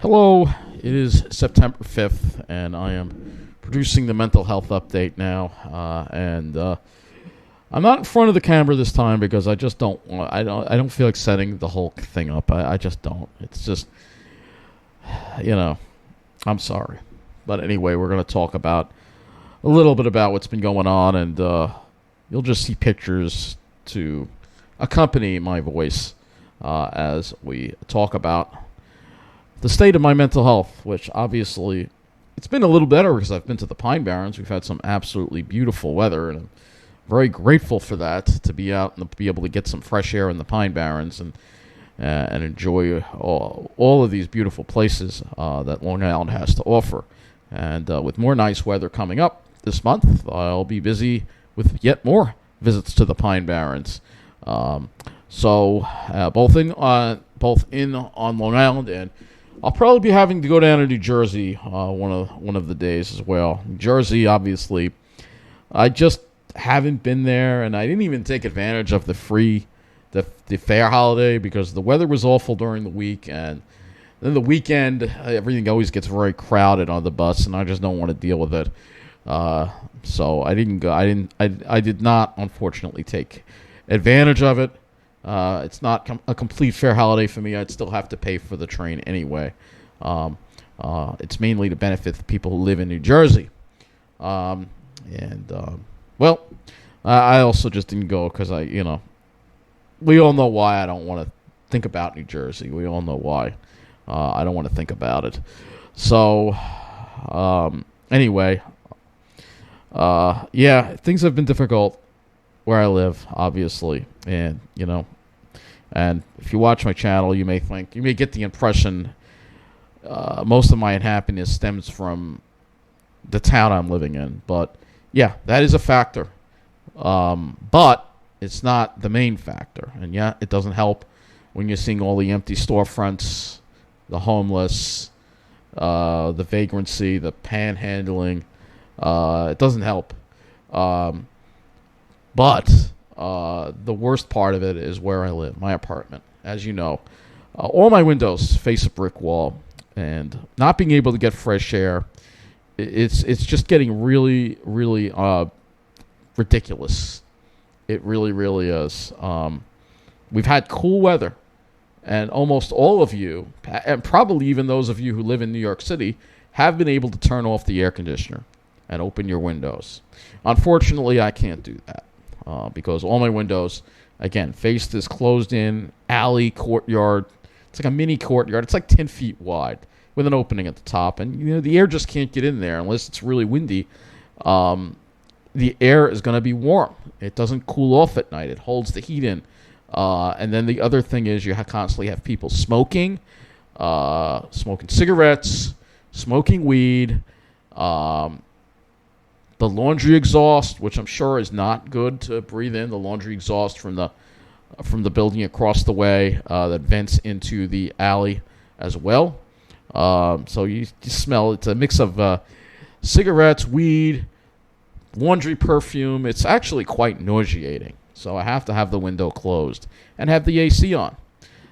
Hello, it is September 5th, and I am producing the mental health update now. And I'm not in front of the camera this time because I just don't want, I don't feel like setting the whole thing up. I just don't. It's just, you know, I'm sorry. But anyway, we're going to talk about a little bit about what's been going on, and you'll just see pictures to accompany my voice as we talk about the state of my mental health, which obviously it's been a little better because I've been to the Pine Barrens. We've had some absolutely beautiful weather, and I'm very grateful for that, to be out and be able to get some fresh air in the Pine Barrens and enjoy all of these beautiful places that Long Island has to offer. And with more nice weather coming up this month, I'll be busy with yet more visits to the Pine Barrens. So both in on Long Island, and I'll probably be having to go down to New Jersey one of the days as well. New Jersey, obviously, I just haven't been there, and I didn't even take advantage of the fair holiday because the weather was awful during the week, and then the weekend everything always gets very crowded on the bus, and I just don't want to deal with it. So I didn't go. I did not, unfortunately, take advantage of it. It's not a complete fair holiday for me. I'd still have to pay for the train anyway. It's mainly to benefit the people who live in New Jersey. Well, I also just didn't go because we all know why I don't want to think about New Jersey. We all know why I don't want to think about it. So, anyway, yeah, things have been difficult where I live, obviously, and if you watch my channel, you may get the impression most of my unhappiness stems from the town I'm living in. But yeah, that is a factor, but it's not the main factor. And yeah, it doesn't help when you're seeing all the empty storefronts, the homeless, the vagrancy, the panhandling. It doesn't help. But the worst part of it is where I live, my apartment. As you know, all my windows face a brick wall, and not being able to get fresh air, it's just getting really, really ridiculous. It really, really is. We've had cool weather, and almost all of you, and probably even those of you who live in New York City, have been able to turn off the air conditioner and open your windows. Unfortunately, I can't do that. Because all my windows, again, face this closed-in alley courtyard. It's like a mini courtyard. It's like 10 feet wide with an opening at the top. And, the air just can't get in there unless it's really windy. The air is going to be warm. It doesn't cool off at night. It holds the heat in. And then the other thing is you constantly have people smoking cigarettes, smoking weed, the laundry exhaust, which I'm sure is not good to breathe in, the laundry exhaust from the building across the way that vents into the alley as well. So you smell, it's a mix of cigarettes, weed, laundry perfume. It's actually quite nauseating. So I have to have the window closed and have the AC on,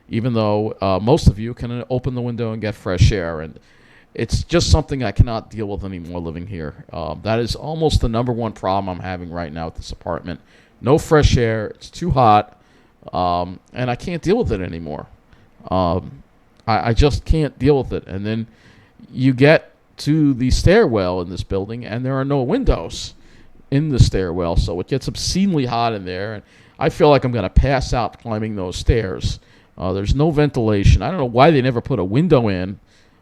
even though most of you can open the window and get fresh air. And it's just something I cannot deal with anymore living here. That is almost the number one problem I'm having right now with this apartment. No fresh air. It's too hot. And I can't deal with it anymore. I just can't deal with it. And then you get to the stairwell in this building, and there are no windows in the stairwell. So it gets obscenely hot in there. And I feel like I'm going to pass out climbing those stairs. There's no ventilation. I don't know why they never put a window in.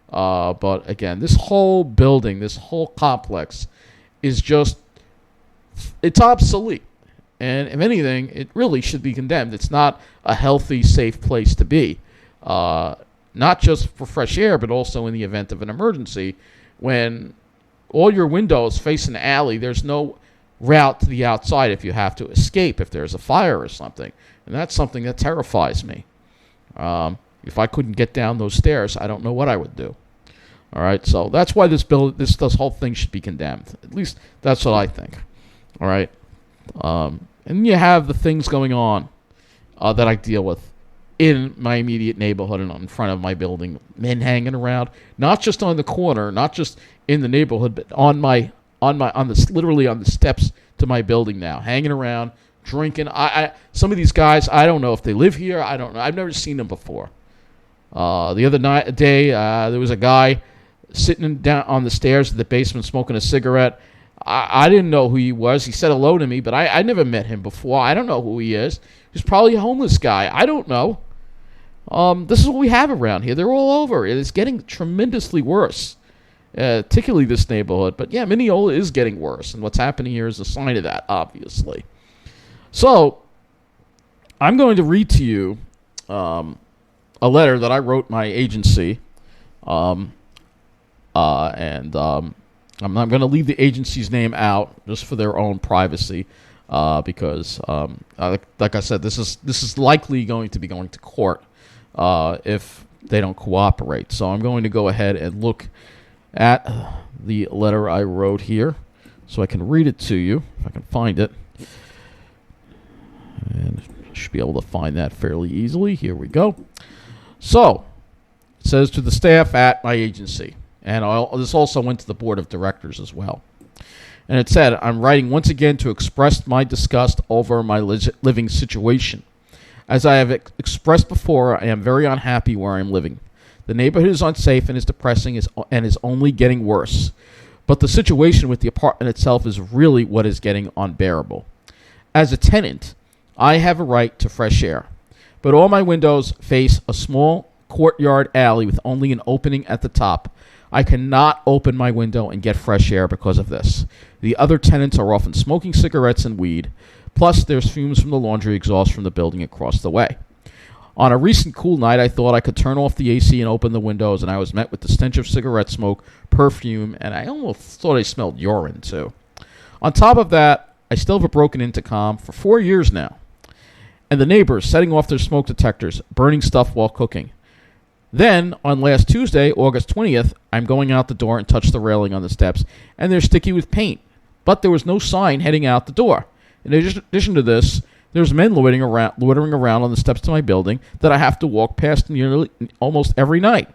But again, this whole building, this whole complex is it's obsolete. And if anything, it really should be condemned. It's not a healthy, safe place to be. Not just for fresh air, but also in the event of an emergency. When all your windows face an alley, there's no route to the outside if you have to escape, if there's a fire or something. And that's something that terrifies me. If I couldn't get down those stairs, I don't know what I would do. All right, so that's why this whole thing should be condemned. At least that's what I think. All right, and you have the things going on that I deal with in my immediate neighborhood and in front of my building. Men hanging around, not just on the corner, not just in the neighborhood, but literally on the steps to my building now, hanging around, drinking. Some of these guys, I don't know if they live here. I don't know. I've never seen them before. The other day, there was a guy sitting down on the stairs of the basement smoking a cigarette. I didn't know who he was. He said hello to me, but I never met him before. I don't know who he is. He's probably a homeless guy. I don't know. This is what we have around here. They're all over. It's getting tremendously worse, particularly this neighborhood. But yeah, Mineola is getting worse, and what's happening here is a sign of that, obviously. So I'm going to read to you a letter that I wrote my agency, and I'm not going to leave the agency's name out just for their own privacy, because, like I said, this is likely going to be going to court if they don't cooperate. So I'm going to go ahead and look at the letter I wrote here, so I can read it to you if I can find it, and I should be able to find that fairly easily. Here we go. So it says, to the staff at my agency. And this also went to the board of directors as well. And it said, I'm writing once again to express my disgust over my living situation. As I have expressed before, I am very unhappy where I am living. The neighborhood is unsafe and is depressing and is only getting worse. But the situation with the apartment itself is really what is getting unbearable. As a tenant, I have a right to fresh air. But all my windows face a small courtyard alley with only an opening at the top. I cannot open my window and get fresh air because of this. The other tenants are often smoking cigarettes and weed. Plus, there's fumes from the laundry exhaust from the building across the way. On a recent cool night, I thought I could turn off the AC and open the windows, and I was met with the stench of cigarette smoke, perfume, and I almost thought I smelled urine, too. On top of that, I still have a broken intercom for 4 years now. And the neighbors setting off their smoke detectors, burning stuff while cooking. Then, on last Tuesday, August 20th, I'm going out the door and touch the railing on the steps, and they're sticky with paint. But there was no sign heading out the door. In addition to this, there's men loitering around on the steps to my building that I have to walk past nearly almost every night.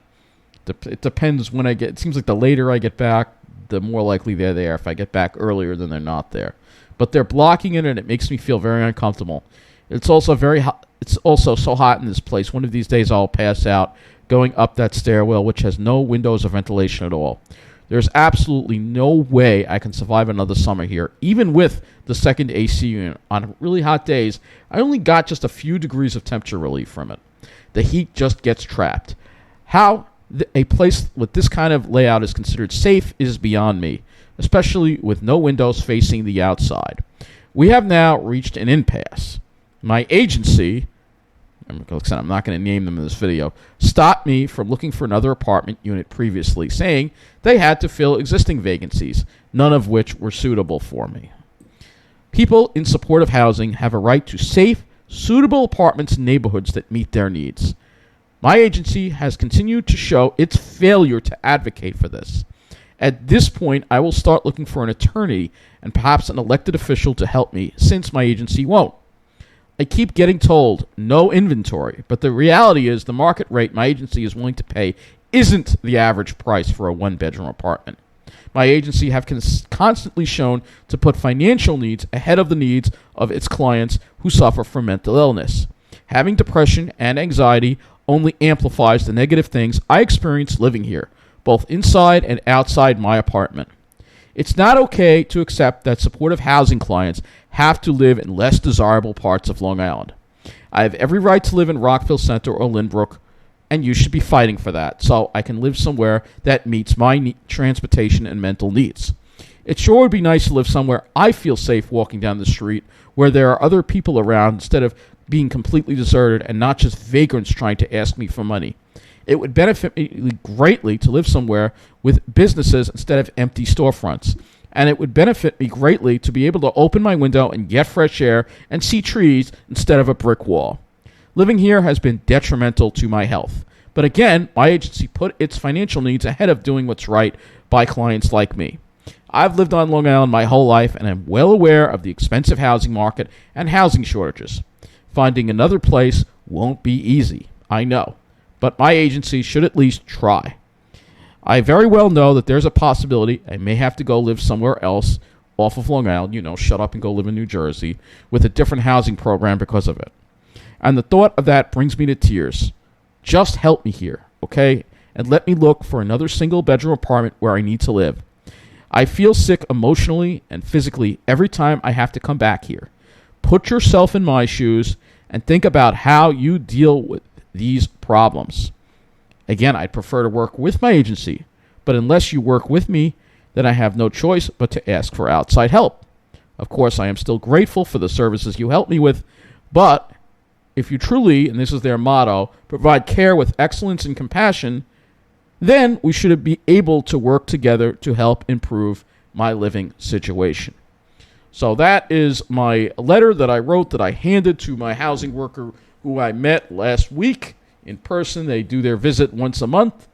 It depends when I get. It seems like the later I get back, the more likely they're there. If I get back earlier, then they're not there. But they're blocking it, and it makes me feel very uncomfortable. It's also very hot. It's also so hot in this place. One of these days I'll pass out going up that stairwell, which has no windows or ventilation at all. There's absolutely no way I can survive another summer here, even with the second AC unit. On really hot days, I only got just a few degrees of temperature relief from it. The heat just gets trapped. How a place with this kind of layout is considered safe is beyond me, especially with no windows facing the outside. We have now reached an impasse. My agency, I'm not going to name them in this video, stopped me from looking for another apartment unit previously, saying they had to fill existing vacancies, none of which were suitable for me. People in support of housing have a right to safe, suitable apartments in neighborhoods that meet their needs. My agency has continued to show its failure to advocate for this. At this point, I will start looking for an attorney and perhaps an elected official to help me, since my agency won't. I keep getting told no inventory, but the reality is the market rate my agency is willing to pay isn't the average price for a one-bedroom apartment. My agency have constantly shown to put financial needs ahead of the needs of its clients who suffer from mental illness. Having depression and anxiety only amplifies the negative things I experience living here, both inside and outside my apartment. It's not okay to accept that supportive housing clients have to live in less desirable parts of Long Island. I have every right to live in Rockville Center or Lynbrook, and you should be fighting for that, so I can live somewhere that meets my transportation and mental needs. It sure would be nice to live somewhere I feel safe walking down the street, where there are other people around instead of being completely deserted and not just vagrants trying to ask me for money. It would benefit me greatly to live somewhere with businesses instead of empty storefronts. And it would benefit me greatly to be able to open my window and get fresh air and see trees instead of a brick wall. Living here has been detrimental to my health. But again, my agency put its financial needs ahead of doing what's right by clients like me. I've lived on Long Island my whole life and am well aware of the expensive housing market and housing shortages. Finding another place won't be easy, I know, but my agency should at least try. I very well know that there's a possibility I may have to go live somewhere else off of Long Island, shut up and go live in New Jersey, with a different housing program because of it. And the thought of that brings me to tears. Just help me here, okay? And let me look for another single-bedroom apartment where I need to live. I feel sick emotionally and physically every time I have to come back here. Put yourself in my shoes and think about how you deal with these problems. Again, I'd prefer to work with my agency, but unless you work with me, then I have no choice but to ask for outside help. Of course, I am still grateful for the services you help me with, but if you truly, and this is their motto, provide care with excellence and compassion, then we should be able to work together to help improve my living situation. So that is my letter that I wrote that I handed to my housing worker who I met last week in person. They do their visit once a month.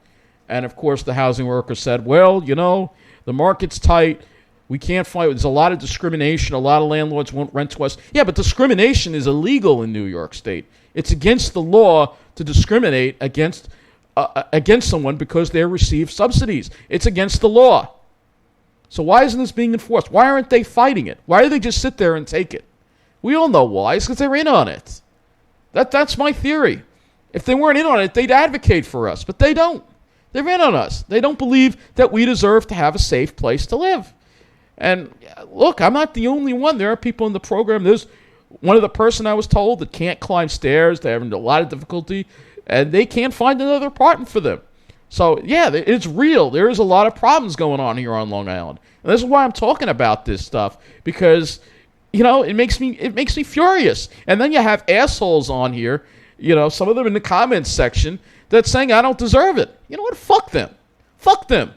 And, of course, the housing worker said, well, the market's tight. We can't find. There's a lot of discrimination. A lot of landlords won't rent to us. Yeah, but discrimination is illegal in New York State. It's against the law to discriminate against someone because they receive subsidies. It's against the law. So why isn't this being enforced? Why aren't they fighting it? Why do they just sit there and take it? We all know why. It's because they're in on it. That's my theory. If they weren't in on it, they'd advocate for us, but they don't. They're in on us. They don't believe that we deserve to have a safe place to live. And look, I'm not the only one. There are people in the program. There's one of the person I was told that can't climb stairs. They're having a lot of difficulty, and they can't find another apartment for them. So, yeah, it's real. There is a lot of problems going on here on Long Island. And this is why I'm talking about this stuff, because, it makes me furious. And then you have assholes on here, some of them in the comments section, that's saying I don't deserve it. You know what? Fuck them. Fuck them.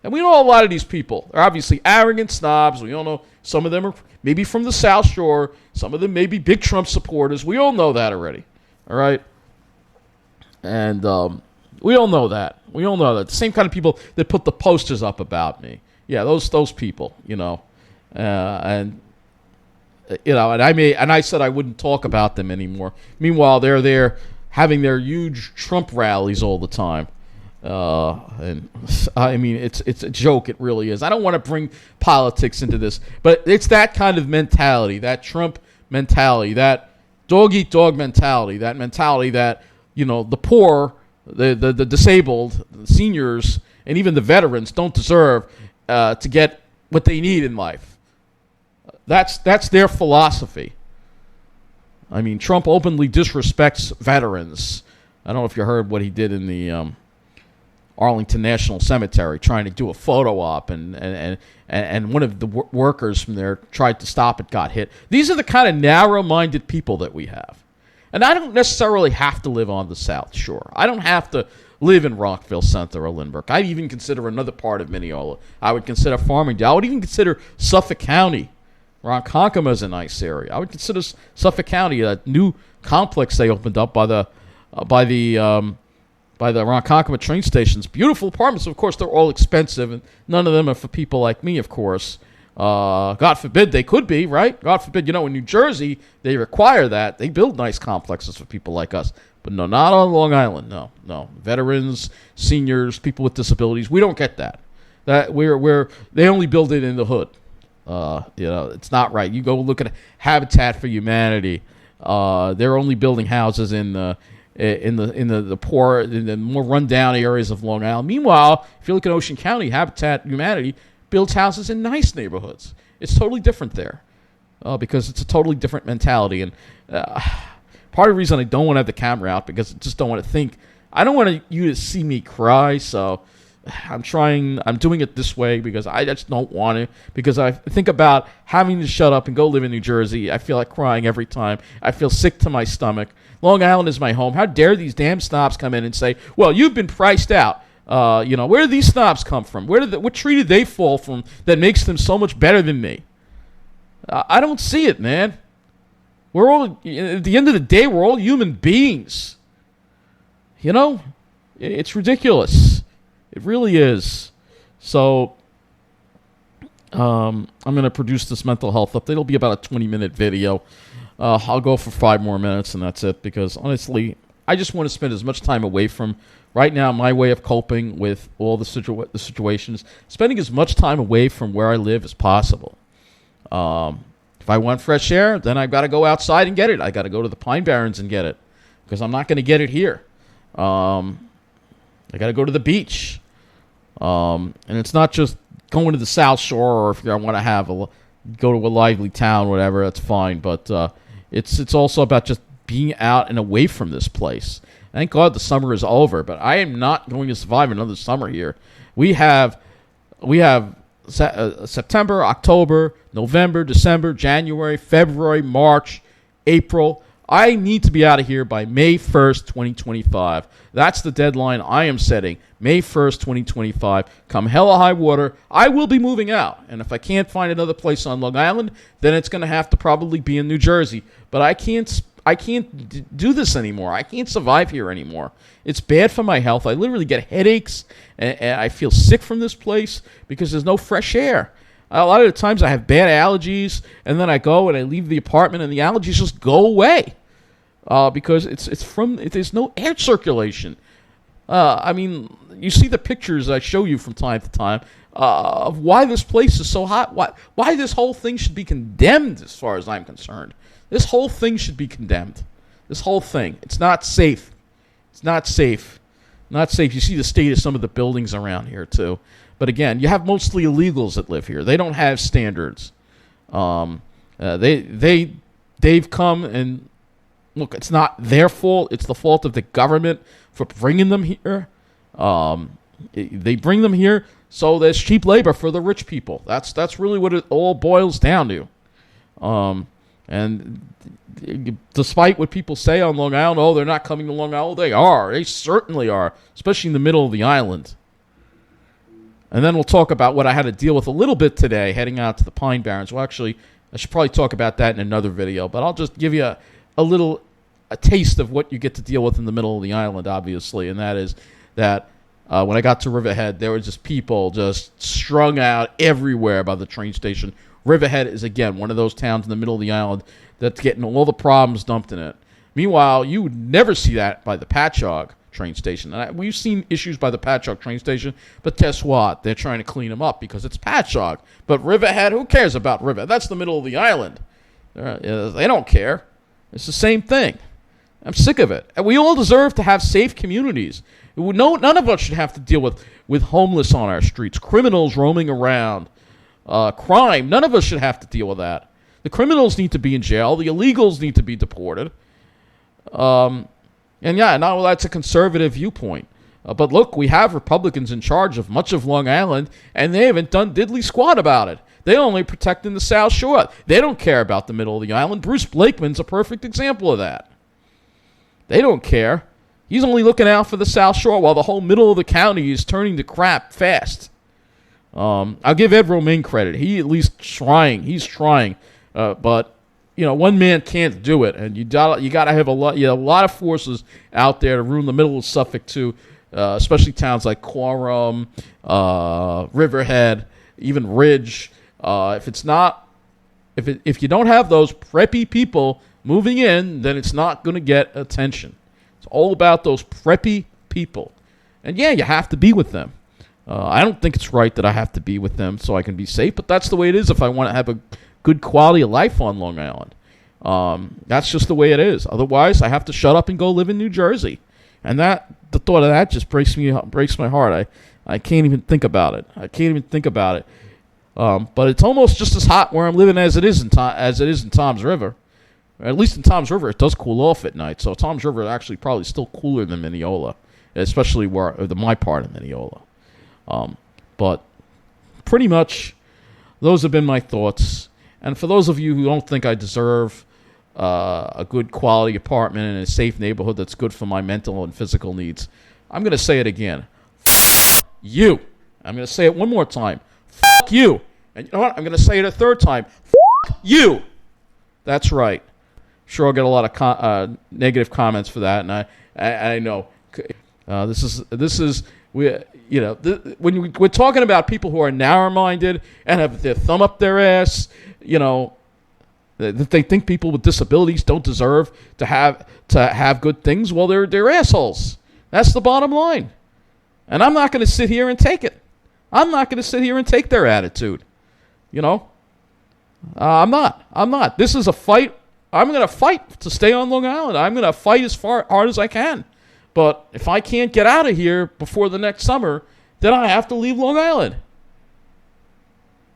And we know a lot of these people. They're obviously arrogant snobs. We all know some of them are maybe from the South Shore. Some of them may be big Trump supporters. We all know that already. All right? And we all know that. We all know that. The same kind of people that put the posters up about me. Yeah, those people, and I said I wouldn't talk about them anymore. Meanwhile, they're there having their huge Trump rallies all the time. And I mean, it's a joke. It really is. I don't want to bring politics into this, but it's that kind of mentality, that Trump mentality, that dog-eat-dog mentality, that mentality that, the poor, the disabled, the seniors, and even the veterans don't deserve to get what they need in life. That's their philosophy. I mean, Trump openly disrespects veterans. I don't know if you heard what he did in the Arlington National Cemetery, trying to do a photo op, and one of the workers from there tried to stop it, got hit. These are the kind of narrow-minded people that we have. And I don't necessarily have to live on the South Shore. I don't have to live in Rockville Center or Lindbergh. I even consider another part of Mineola. I would consider Farmingdale. I would even consider Suffolk County. Ronkonkoma is a nice area. I would consider Suffolk County a new complex they opened up by the Ronkonkoma train stations. Beautiful apartments. Of course, they're all expensive, and none of them are for people like me, of course. God forbid they could be, right? God forbid, in New Jersey, they require that. They build nice complexes for people like us. But no, not on Long Island. No. Veterans, seniors, people with disabilities, we don't get that. They only build it in the hood. It's not right. You go look at Habitat for Humanity. They're only building houses in the poor, in the more rundown areas of Long Island. Meanwhile, if you look at Ocean County, Habitat Humanity builds houses in nice neighborhoods. It's totally different there because it's a totally different mentality. And part of the reason I don't want to have the camera out because I just don't want to think. I don't want you to see me cry, so I'm doing it this way because I just don't want to, because I think about having to shut up and go live in New Jersey. I feel like crying every time. I feel sick to my stomach. Long Island is my home. How dare these damn snobs come in and say, well, you've been priced out. Where do these snobs come from? What tree did they fall from that makes them so much better than me? I don't see it, man. We're all, at the end of the day, we're all human beings. It's ridiculous. It really is. So, I'm going to produce this mental health update. It'll be about a 20-minute video. I'll go for 5 more minutes, and that's it, because honestly, I just want to spend as much time away from, right now, my way of coping with all the situations, spending as much time away from where I live as possible. If I want fresh air, then I've got to go outside and get it. I got to go to the Pine Barrens and get it, because I'm not going to get it here. I got to go to the beach. And it's not just going to the South Shore, or if I want to go to a lively town, whatever, that's fine. But it's also about just being out and away from this place. Thank God the summer is over, but I am not going to survive another summer here. We have September, October, November, December, January, February, March, April. I need to be out of here by May 1st, 2025. That's the deadline I am setting. May 1st, 2025. Come hell or high water, I will be moving out. And if I can't find another place on Long Island, then it's going to have to probably be in New Jersey. But I can't do this anymore. I can't survive here anymore. It's bad for my health. I literally get headaches, and I feel sick from this place because there's no fresh air. A lot of the times I have bad allergies, and then I go and I leave the apartment, and the allergies just go away because there's no air circulation. I mean, you see the pictures I show you from time to time of why this place is so hot. Why this whole thing should be condemned, as far as I'm concerned. This whole thing should be condemned. This whole thing. It's not safe. It's not safe. Not safe. You see the state of some of the buildings around here, too. But again, you have mostly illegals that live here. They don't have standards. They've come and, look, it's not their fault. It's the fault of the government for bringing them here. They bring them here so there's cheap labor for the rich people. That's really what it all boils down to. And despite what people say on Long Island, oh, they're not coming to Long Island, they are. They certainly are, especially in the middle of the island. And then we'll talk about what I had to deal with a little bit today heading out to the Pine Barrens. Well, actually, I should probably talk about that in another video, but I'll just give you a taste of what you get to deal with in the middle of the island, obviously, and that is that when I got to Riverhead, there were just people just strung out everywhere by the train station. Riverhead is, again, one of those towns in the middle of the island that's getting all the problems dumped in it. Meanwhile, you would never see that by the Patchogue train station. And we've seen issues by the Patchogue train station, but guess what? They're trying to clean them up because it's Patchogue. But Riverhead, who cares about Riverhead? That's the middle of the island. They don't care. It's the same thing. I'm sick of it. And we all deserve to have safe communities. None of us should have to deal with homeless on our streets, criminals roaming around, crime. None of us should have to deal with that. The criminals need to be in jail. The illegals need to be deported. And yeah, now that's a conservative viewpoint. But look, we have Republicans in charge of much of Long Island, and they haven't done diddly squat about it. They're only protecting the South Shore. They don't care about the middle of the island. Bruce Blakeman's a perfect example of that. They don't care. He's only looking out for the South Shore while the whole middle of the county is turning to crap fast. I'll give Ed Romaine credit. He at least trying. He's trying. But one man can't do it, and you got to have a lot of forces out there to ruin the middle of Suffolk too, especially towns like Quorum, Riverhead, even Ridge. If you don't have those preppy people moving in, then it's not going to get attention. It's all about those preppy people, and yeah, you have to be with them. I don't think it's right that I have to be with them so I can be safe, but that's the way it is if I want to have a good quality of life on Long Island. That's just the way it is. Otherwise, I have to shut up and go live in New Jersey. And the thought of that just breaks my heart. I can't even think about it. But it's almost just as hot where I'm living as it is in Tom's River. At least in Tom's River, it does cool off at night. So Tom's River is actually probably still cooler than Mineola, especially my part of Mineola. But pretty much, those have been my thoughts. And for those of you who don't think I deserve a good quality apartment in a safe neighborhood that's good for my mental and physical needs, I'm going to say it again. F*** you. I'm going to say it one more time. F*** you. And you know what? I'm going to say it a third time. F*** you. That's right. Sure, I'll get a lot of negative comments for that, and I know this is when we're talking about people who are narrow-minded and have their thumb up their ass, That they think people with disabilities don't deserve to have good things. Well, they're assholes. That's the bottom line. And I'm not going to sit here and take it. I'm not going to sit here and take their attitude. You know, I'm not. This is a fight. I'm going to fight to stay on Long Island. I'm going to fight as hard as I can. But if I can't get out of here before the next summer, then I have to leave Long Island.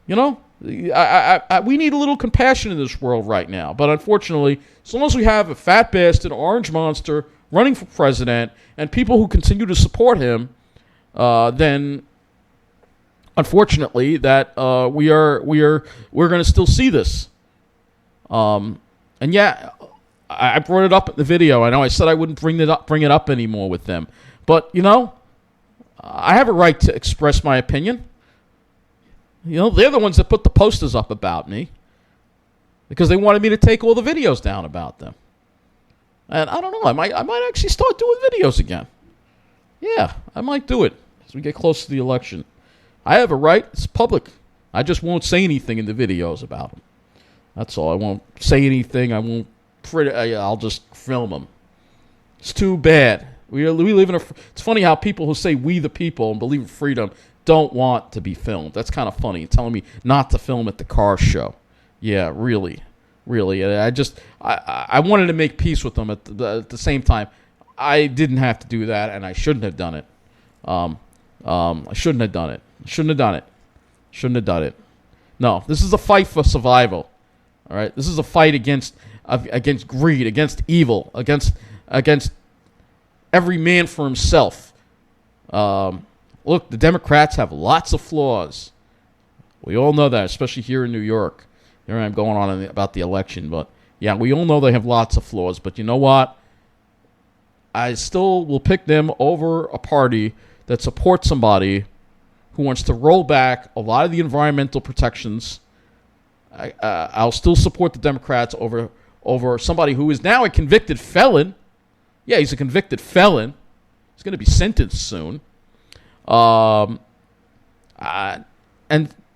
You know, we need a little compassion in this world right now. But unfortunately, as long as we have a fat bastard, orange monster running for president, and people who continue to support him, then unfortunately, that we're going to still see this. And yeah, I brought it up in the video. I know I said I wouldn't bring it up anymore with them, but you know, I have a right to express my opinion. You know, they're the ones that put the posters up about me because they wanted me to take all the videos down about them. And I don't know, I might actually start doing videos again. Yeah, I might do it as we get close to the election. I have a right. It's public. I just won't say anything in the videos about them. That's all. I won't say anything. I'll just film them. It's too bad. We live in it's funny how people who say we the people and believe in freedom don't want to be filmed. That's kind of funny. Telling me not to film at the car show. Yeah, really. I wanted to make peace with them at the same time. I didn't have to do that, and I shouldn't have done it. I shouldn't have done it. No, this is a fight for survival. All right, this is a fight against greed, against evil, against every man for himself. Look, the Democrats have lots of flaws. We all know that, especially here in New York. Here I am going on about the election, but yeah, we all know they have lots of flaws. But you know what? I still will pick them over a party that supports somebody who wants to roll back a lot of the environmental protections. I'll still support the Democrats over somebody who is now a convicted felon. Yeah, he's a convicted felon. He's going to be sentenced soon. And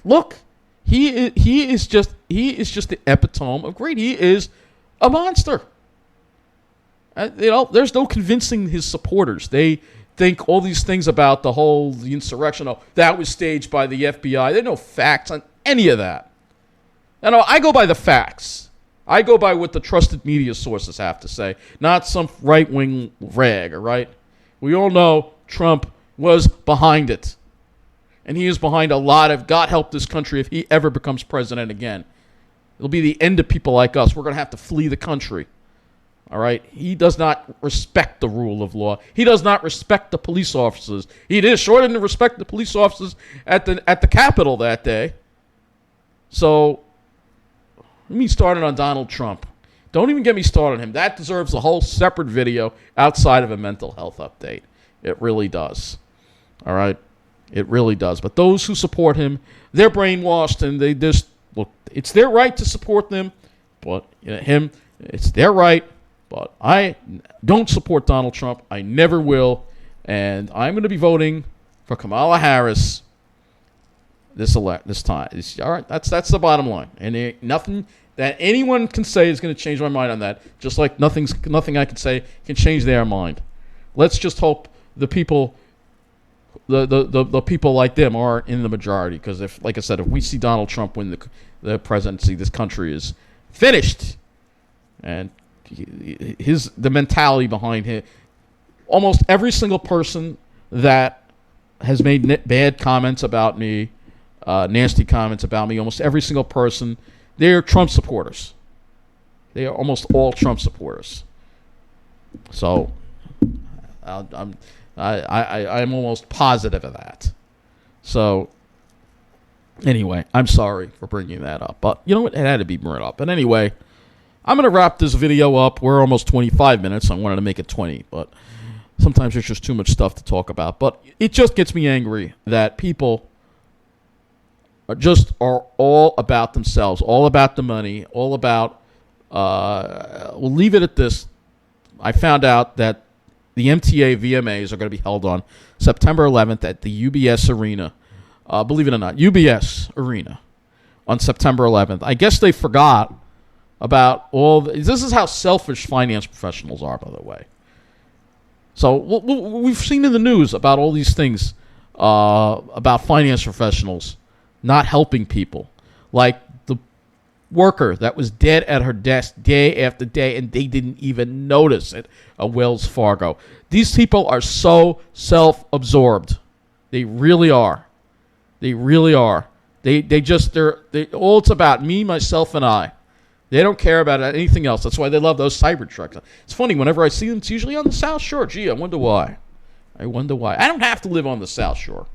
look, he is just the epitome of greed. He is a monster. There's no convincing his supporters. They think all these things about the insurrection. Oh, that was staged by the FBI. There are no facts on any of that. I go by the facts. I go by what the trusted media sources have to say, not some right-wing rag, all right? We all know Trump was behind it. And he is behind a lot of, God help this country if he ever becomes president again. It'll be the end of people like us. We're going to have to flee the country. All right? He does not respect the rule of law. He does not respect the police officers. He sure didn't respect the police officers at the Capitol that day. So, let me start on Donald Trump. Don't even get me started on him. That deserves a whole separate video outside of a mental health update. It really does. All right? It really does. But those who support him, they're brainwashed, and they just, look, it's their right to support them, but it's their right. But I don't support Donald Trump. I never will. And I'm going to be voting for Kamala Harris this time. All right, that's the bottom line. And there ain't nothing that anyone can say is going to change my mind on that. Just like nothing I can say can change their mind. Let's just hope the people, the people like them aren't in the majority. Because like I said, if we see Donald Trump win the presidency, this country is finished. And the mentality behind him, almost every single person that has made bad comments about me, nasty comments about me, almost every single person, they're Trump supporters. They are almost all Trump supporters. So I'm almost positive of that. So anyway, I'm sorry for bringing that up, but you know what? It had to be brought up. But anyway, I'm going to wrap this video up. We're almost 25 minutes. I wanted to make it 20, but sometimes there's just too much stuff to talk about. But it just gets me angry that people are all about themselves, all about the money, all about, we'll leave it at this. I found out that the MTA VMAs are going to be held on September 11th at the UBS Arena. Believe it or not, UBS Arena on September 11th. I guess they forgot about all. This is how selfish finance professionals are, by the way. So we've seen in the news about all these things about finance professionals not helping people, like the worker that was dead at her desk day after day, and they didn't even notice it at Wells Fargo. These people are so self-absorbed. They really are. They really are. They all it's about me, myself, and I. They don't care about anything else. That's why they love those cyber trucks. It's funny, whenever I see them, it's usually on the South Shore. Gee, I wonder why. I don't have to live on the South Shore.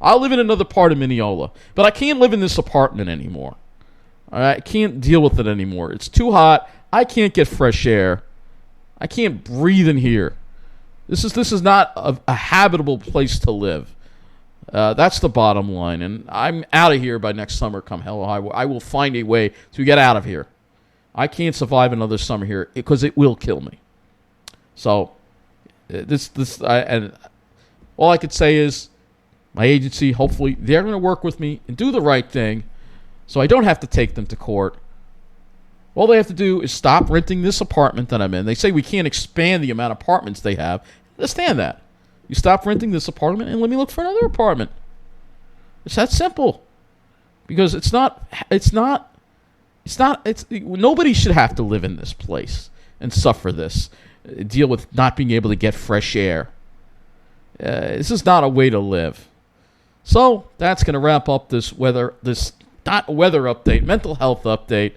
I'll live in another part of Mineola. But I can't live in this apartment anymore. All right? I can't deal with it anymore. It's too hot. I can't get fresh air. I can't breathe in here. This is not a habitable place to live. That's the bottom line. And I'm out of here by next summer, come hell or high water. I will find a way to get out of here. I can't survive another summer here because it will kill me. So, and all I could say is, my agency, hopefully, they're going to work with me and do the right thing, so I don't have to take them to court. All they have to do is stop renting this apartment that I'm in. They say we can't expand the amount of apartments they have. Understand that. You stop renting this apartment and let me look for another apartment. It's that simple. Because nobody should have to live in this place and suffer this, deal with not being able to get fresh air. This is not a way to live. So that's going to wrap up this not weather update, mental health update.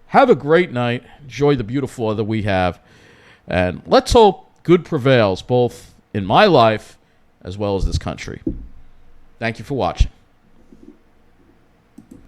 Have a great night. Enjoy the beautiful weather we have. And let's hope good prevails both in my life as well as this country. Thank you for watching.